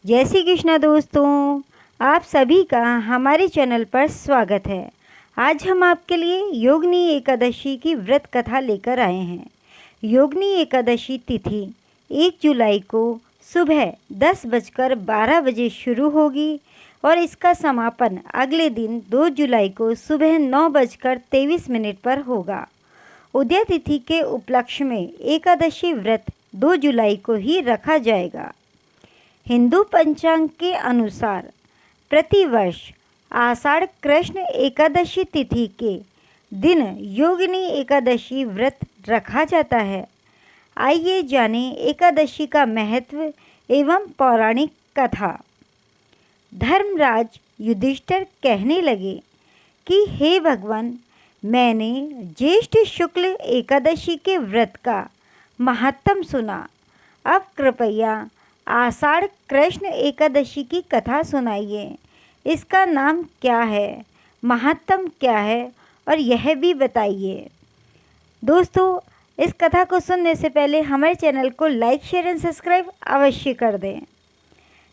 जय श्री कृष्णा दोस्तों, आप सभी का हमारे चैनल पर स्वागत है। आज हम आपके लिए योगिनी एकादशी की व्रत कथा लेकर आए हैं। योगिनी एकादशी तिथि 1 जुलाई को सुबह 10:12 शुरू होगी और इसका समापन अगले दिन 2 जुलाई को सुबह 9:23 पर होगा। उदय तिथि के उपलक्ष्य में एकादशी व्रत 2 जुलाई को ही रखा जाएगा। हिंदू पंचांग के अनुसार प्रतिवर्ष आषाढ़ कृष्ण एकादशी तिथि के दिन योगिनी एकादशी व्रत रखा जाता है। आइए जानें एकादशी का महत्व एवं पौराणिक कथा। धर्मराज युधिष्ठिर कहने लगे कि हे भगवान, मैंने ज्येष्ठ शुक्ल एकादशी के व्रत का महात्म सुना। अब कृपया आषाढ़ कृष्ण एकादशी की कथा सुनाइए। इसका नाम क्या है, महात्म क्या है और यह भी बताइए। दोस्तों, इस कथा को सुनने से पहले हमारे चैनल को लाइक, शेयर एंड सब्सक्राइब अवश्य कर दें।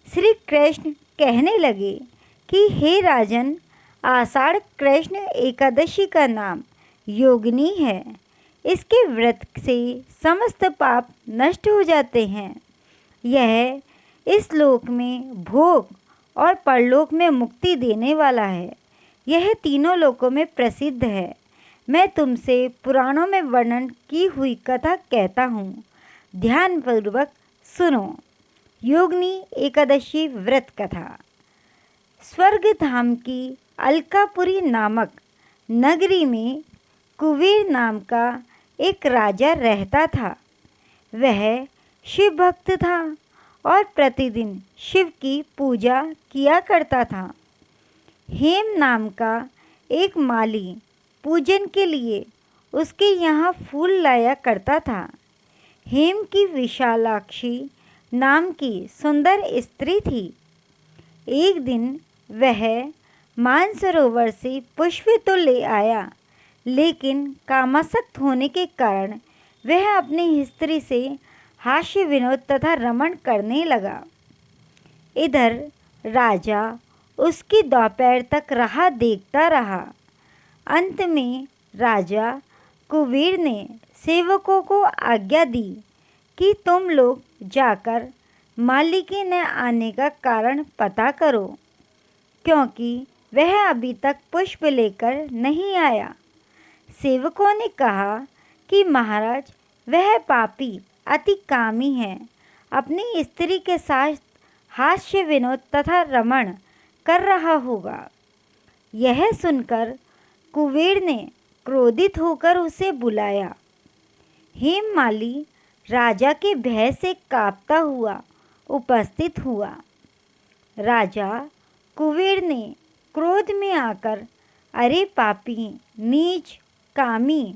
श्री कृष्ण कहने लगे कि हे राजन, आषाढ़ कृष्ण एकादशी का नाम योगिनी है। इसके व्रत से समस्त पाप नष्ट हो जाते हैं। यह इस लोक में भोग और परलोक में मुक्ति देने वाला है। यह तीनों लोकों में प्रसिद्ध है। मैं तुमसे पुराणों में वर्णन की हुई कथा कहता हूँ, ध्यानपूर्वक सुनो। योगिनी एकादशी व्रत कथा। स्वर्ग धाम की अलकापुरी नामक नगरी में कुबेर नाम का एक राजा रहता था। वह शिव भक्त था और प्रतिदिन शिव की पूजा किया करता था। हेम नाम का एक माली पूजन के लिए उसके यहाँ फूल लाया करता था। हेम की विशालाक्षी नाम की सुंदर स्त्री थी। एक दिन वह मानसरोवर से पुष्प तो ले आया, लेकिन कामासक्त होने के कारण वह अपनी स्त्री से हास्य विनोद तथा रमण करने लगा। इधर राजा उसकी दोपहर तक राह देखता रहा। अंत में राजा कुबेर ने सेवकों को आज्ञा दी कि तुम लोग जाकर माली के न आने का कारण पता करो, क्योंकि वह अभी तक पुष्प लेकर नहीं आया। सेवकों ने कहा कि महाराज, वह पापी अति कामी है, अपनी स्त्री के साथ हास्य विनोद तथा रमण कर रहा होगा। यह सुनकर कुबेर ने क्रोधित होकर उसे बुलाया। हेममाली राजा के भय से कांपता हुआ उपस्थित हुआ। राजा कुबेर ने क्रोध में आकर, अरे पापी, नीच, कामी,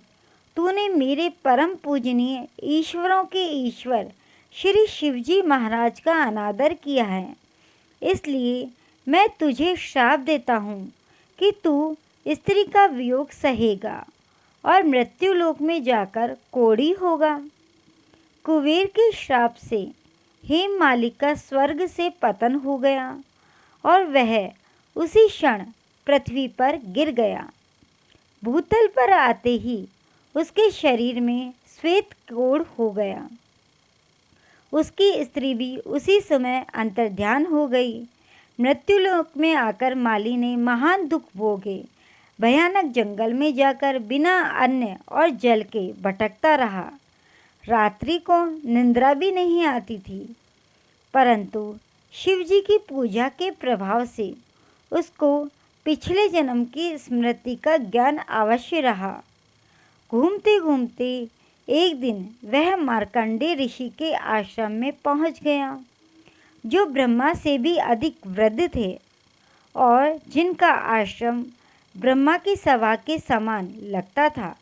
तूने मेरे परम पूजनीय ईश्वरों के ईश्वर श्री शिवजी महाराज का अनादर किया है, इसलिए मैं तुझे श्राप देता हूँ कि तू स्त्री का वियोग सहेगा और मृत्युलोक में जाकर कोढ़ी होगा। कुबेर के श्राप से हेममाली का स्वर्ग से पतन हो गया और वह उसी क्षण पृथ्वी पर गिर गया। भूतल पर आते ही उसके शरीर में श्वेत कोढ़ हो गया। उसकी स्त्री भी उसी समय अंतर्ध्यान हो गई। मृत्युलोक में आकर माली ने महान दुख भोगे। भयानक जंगल में जाकर बिना अन्न और जल के भटकता रहा। रात्रि को निंद्रा भी नहीं आती थी, परंतु शिवजी की पूजा के प्रभाव से उसको पिछले जन्म की स्मृति का ज्ञान अवश्य रहा। घूमते घूमते एक दिन वह मार्कंडेय ऋषि के आश्रम में पहुंच गया, जो ब्रह्मा से भी अधिक वृद्ध थे और जिनका आश्रम ब्रह्मा की सभा के समान लगता था।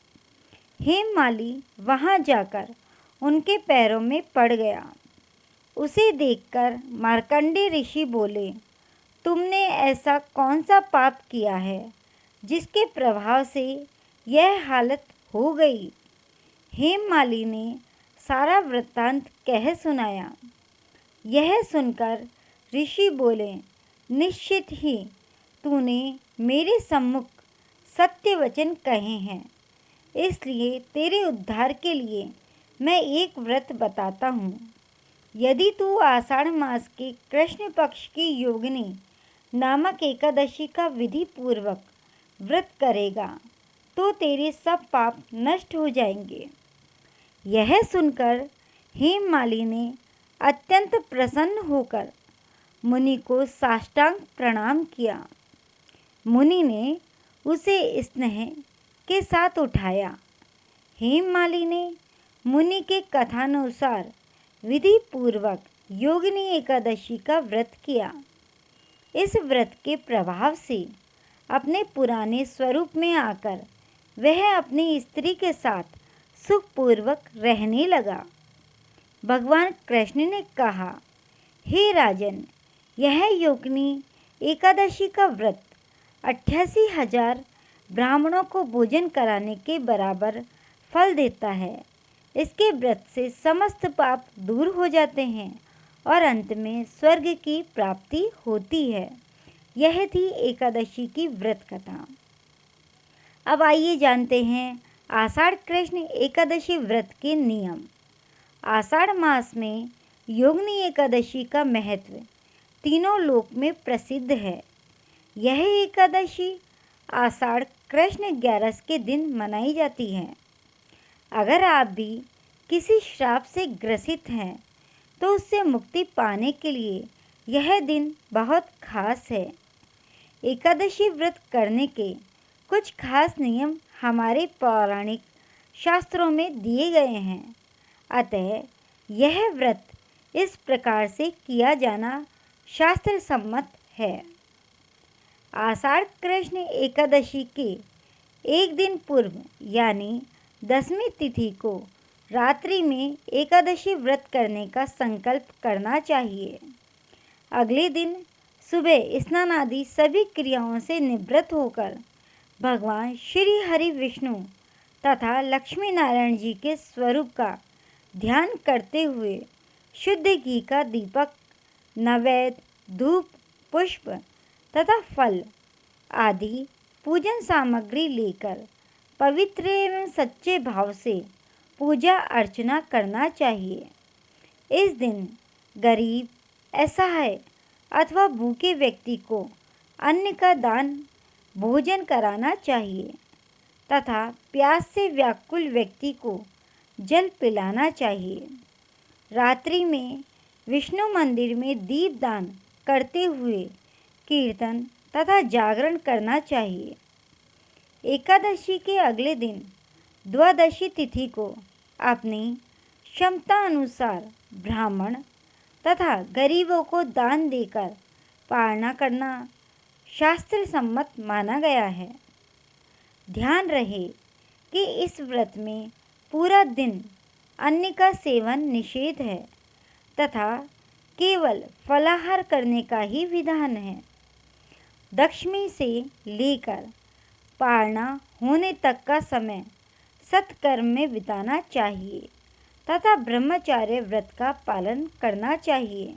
हेममाली वहां जाकर उनके पैरों में पड़ गया। उसे देखकर मार्कंडेय ऋषि बोले, तुमने ऐसा कौन सा पाप किया है जिसके प्रभाव से यह हालत हो गई। हेममाली ने सारा वृत्तांत कह सुनाया। यह सुनकर ऋषि बोले, निश्चित ही तूने मेरे सम्मुख सत्य वचन कहे हैं, इसलिए तेरे उद्धार के लिए मैं एक व्रत बताता हूँ। यदि तू आषाढ़ मास के कृष्ण पक्ष की योगिनी नामक एकादशी का विधि पूर्वक व्रत करेगा तो तेरे सब पाप नष्ट हो जाएंगे। यह सुनकर हेममालिनी ने अत्यंत प्रसन्न होकर मुनि को साष्टांग प्रणाम किया। मुनि ने उसे स्नेह के साथ उठाया। हेममालिनी ने मुनि के कथानुसार विधि पूर्वक योगिनी एकादशी का व्रत किया। इस व्रत के प्रभाव से अपने पुराने स्वरूप में आकर वह अपनी स्त्री के साथ सुखपूर्वक रहने लगा। भगवान कृष्ण ने कहा, हे राजन, यह योगिनी एकादशी का व्रत 88,000 ब्राह्मणों को भोजन कराने के बराबर फल देता है। इसके व्रत से समस्त पाप दूर हो जाते हैं और अंत में स्वर्ग की प्राप्ति होती है। यह थी एकादशी की व्रत कथा। अब आइए जानते हैं आषाढ़ कृष्ण एकादशी व्रत के नियम। आषाढ़ मास में योगिनी एकादशी का महत्व तीनों लोक में प्रसिद्ध है। यह एकादशी आषाढ़ कृष्ण 11 के दिन मनाई जाती है। अगर आप भी किसी श्राप से ग्रसित हैं तो उससे मुक्ति पाने के लिए यह दिन बहुत खास है। एकादशी व्रत करने के कुछ खास नियम हमारे पौराणिक शास्त्रों में दिए गए हैं, अतः यह व्रत इस प्रकार से किया जाना शास्त्र सम्मत है। आषाढ़ कृष्ण एकादशी के एक दिन पूर्व यानी 10वीं तिथि को रात्रि में एकादशी व्रत करने का संकल्प करना चाहिए। अगले दिन सुबह स्नान आदि सभी क्रियाओं से निवृत्त होकर भगवान श्री हरि विष्णु तथा लक्ष्मी नारायण जी के स्वरूप का ध्यान करते हुए शुद्ध घी का दीपक, नैवेद्य, धूप, पुष्प तथा फल आदि पूजन सामग्री लेकर पवित्र एवं सच्चे भाव से पूजा अर्चना करना चाहिए। इस दिन गरीब, असहाय अथवा भूखे व्यक्ति को अन्न का दान भोजन कराना चाहिए तथा प्यास से व्याकुल व्यक्ति को जल पिलाना चाहिए। रात्रि में विष्णु मंदिर में दीपदान करते हुए कीर्तन तथा जागरण करना चाहिए। एकादशी के अगले दिन द्वादशी तिथि को अपनी क्षमता अनुसार ब्राह्मण तथा गरीबों को दान देकर पालना करना शास्त्र सम्मत माना गया है। ध्यान रहे कि इस व्रत में पूरा दिन अन्न का सेवन निषेध है तथा केवल फलाहार करने का ही विधान है। दशमी से लेकर पारना होने तक का समय सत्कर्म में बिताना चाहिए तथा ब्रह्मचार्य व्रत का पालन करना चाहिए।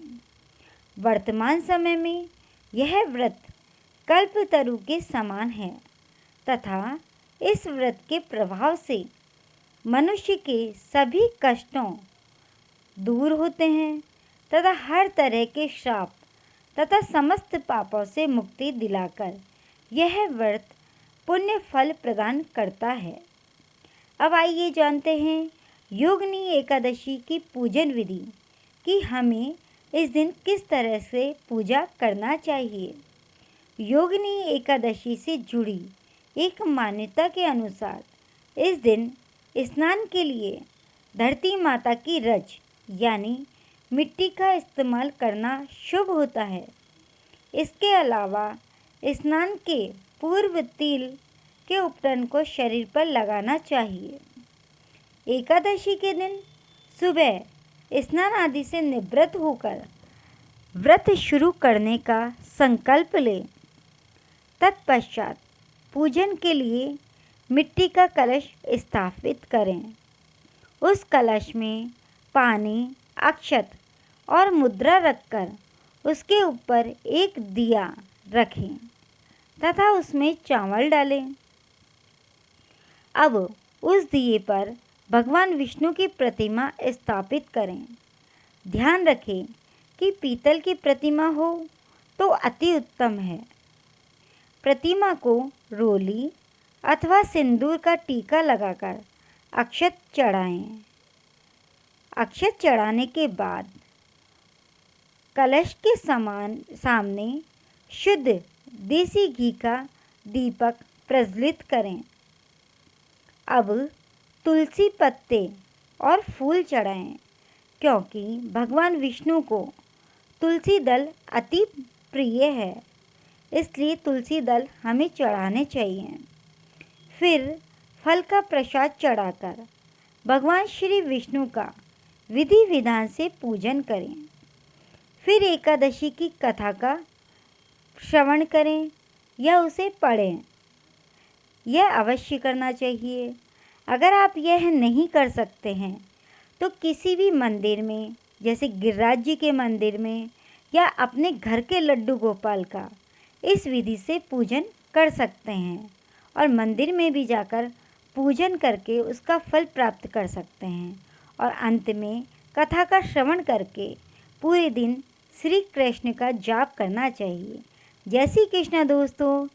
वर्तमान समय में यह व्रत कल्पतरु के समान है तथा इस व्रत के प्रभाव से मनुष्य के सभी कष्टों दूर होते हैं तथा हर तरह के श्राप तथा समस्त पापों से मुक्ति दिलाकर यह व्रत पुण्य फल प्रदान करता है। अब आइए जानते हैं योगिनी एकादशी की पूजन विधि कि हमें इस दिन किस तरह से पूजा करना चाहिए। योगिनी एकादशी से जुड़ी एक मान्यता के अनुसार इस दिन स्नान के लिए धरती माता की रज यानी मिट्टी का इस्तेमाल करना शुभ होता है। इसके अलावा स्नान के पूर्व तिल के उपटन को शरीर पर लगाना चाहिए। एकादशी के दिन सुबह स्नान आदि से निवृत्त होकर व्रत शुरू करने का संकल्प लें। तत्पश्चात पूजन के लिए मिट्टी का कलश स्थापित करें। उस कलश में पानी, अक्षत और मुद्रा रखकर उसके ऊपर एक दिया रखें तथा उसमें चावल डालें। अब उस दिए पर भगवान विष्णु की प्रतिमा स्थापित करें। ध्यान रखें कि पीतल की प्रतिमा हो तो अति उत्तम है। प्रतिमा को रोली अथवा सिंदूर का टीका लगाकर अक्षत चढ़ाएं। अक्षत चढ़ाने के बाद कलश के सामने शुद्ध देसी घी का दीपक प्रज्वलित करें। अब तुलसी पत्ते और फूल चढ़ाएं, क्योंकि भगवान विष्णु को तुलसी दल अति प्रिय है, इसलिए तुलसी दल हमें चढ़ाने चाहिए। फिर फल का प्रसाद चढ़ाकर भगवान श्री विष्णु का विधि विधान से पूजन करें। फिर एकादशी की कथा का श्रवण करें या उसे पढ़ें। यह अवश्य करना चाहिए। अगर आप यह नहीं कर सकते हैं तो किसी भी मंदिर में, जैसे गिरिराज जी के मंदिर में या अपने घर के लड्डू गोपाल का इस विधि से पूजन कर सकते हैं और मंदिर में भी जाकर पूजन करके उसका फल प्राप्त कर सकते हैं। और अंत में कथा का श्रवण करके पूरे दिन श्री कृष्ण का जाप करना चाहिए। जय श्री कृष्ण दोस्तों।